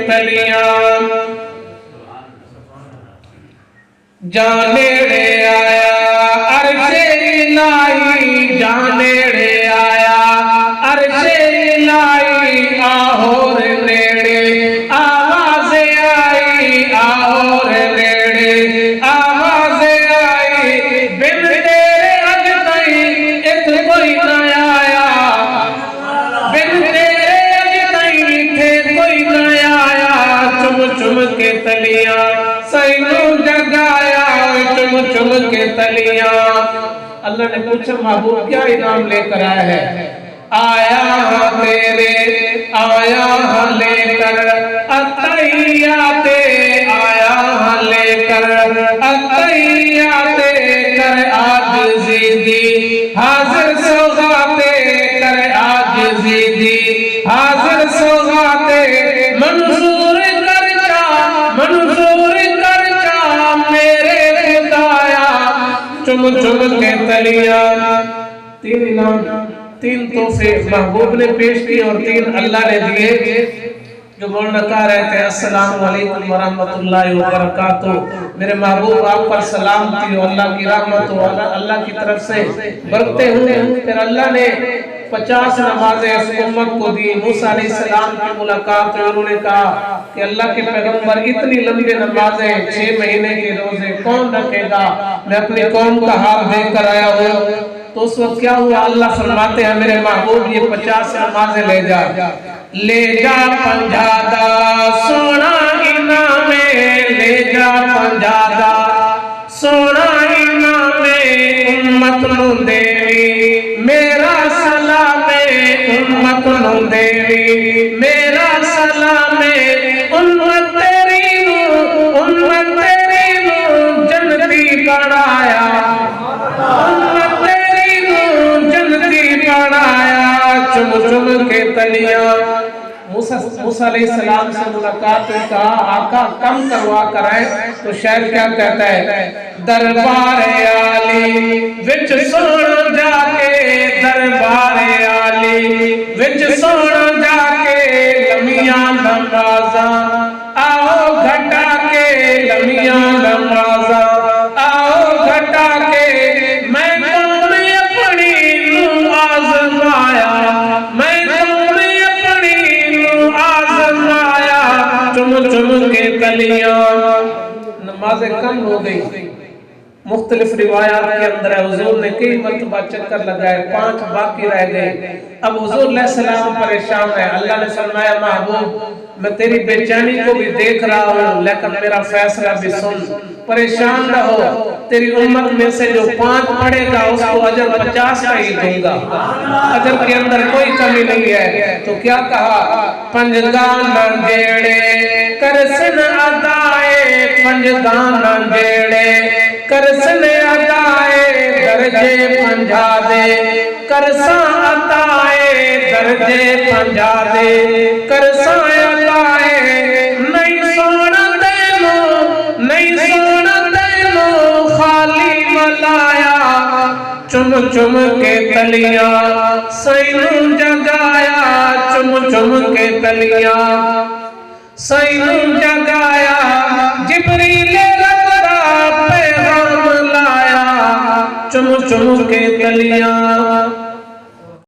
तलियां जाने रे आया अर्शे इलाही जाने रे आया अर्शे इलाही आहोर नेड़े आवाज़ आई आहोर नेड़े आवाज़ आई बिन तेरे अज ताईं इत कोई न आया बिन तेरे अज ताईं इथे कोई न आया चुम चुम के तलियां सैनू जगाया चुम चुम के तलियां। अल्लाह ने पूछा महबूब क्या इनाम लेकर आया है? आया तेरे आया लेकर अतैयाते आया लेकर अतैयाते कर आजिज़ी दी हाजिर सौगाते कर आजिज़ी दी हाजिर सौगाते मंजूर कर जा मंजूर कर जा मेरे खुदाया चुम चुम के तलियां। तीन इनाम तीन तोहफे महबूब ने पेश किए और तीन अल्लाह ने दिए। जो बोलना कह रहे थे अस्सलाम वालेकुम व रहमतुल्लाहि व बरकातुहू। मेरे महबूब आप पर सलाम थी और अल्लाह की रहमत हो अल्लाह की तरफ से बरकते हुए। फिर अल्लाह ने 50 नमाजें इस उम्मत को दी। मूसा अलैहिस्सलाम की मुलाकात में उन्होंने कहा कि अल्लाह के पैगंबर इतनी लंबी नमाजें 6 महीने के रोजे कौन रखेगा? मैं अपनी कौम का हाल देकर आया हूँ। तो उस वक्त क्या हुआ? अल्लाह फरमाते हैं मेरे महबूब ये 50 नमाजें ले जा पंजादा सोना इनामे ले जा पंजादा सोना इनामे उम्मत नु देवी मेरा सलामे उम्मत नु देवी मेरा सलामे उम्मत तेरी नु जन्नती बनाया उम्मत तेरी नु जन्नती बनाया चुम चुम के तलियां। मूसा अलैहिस्सलाम से मुलाकात में कहा आका कम करवा कर आए। तो शायर क्या कहता है? दरबार आली विच सोन जाके दरबार आली विच सोन जाके लमियां नमाज़ा आओ घटा के लमियां नमाज़ा आओ घटा के मैं कौन अपनी नू आज़माया मैं चुम चुम के तलियां। नमाज़ें कम हो गई। मुख्तलिफ रिवायात के अंदर है हुजूर ने कई मरतबा चक्कर लगाए 5 बाकी रह गए। अब हुजूर अलैहिस्सलाम परेशान है। अल्लाह ने फरमाया महबूब मैं तेरी बेचैनी को भी देख रहा हूँ लेकिन मेरा फैसला भी सुन। परेशान न हो तेरी उम्मत में से जो 5 पढ़ेगा उसको अजर 50 का ही दूंगा। अजर के अंदर कोई कमी नहीं है। तो क्या कहा? पंजगान जेड़े करसन अदाए पंजगान जेड़े करसन अदाए दर्जे पंजा दे करसा अदाए दर्जे पंजा दे करसा अदाए नहीं सोना तेनू खाली मलाया चुम चुम के तलियां सैनू जगाया चुम चुम के तलियां सैनू जगाया जिब्रील रब्बा पैगाम लाया चुम चुम के तलियां।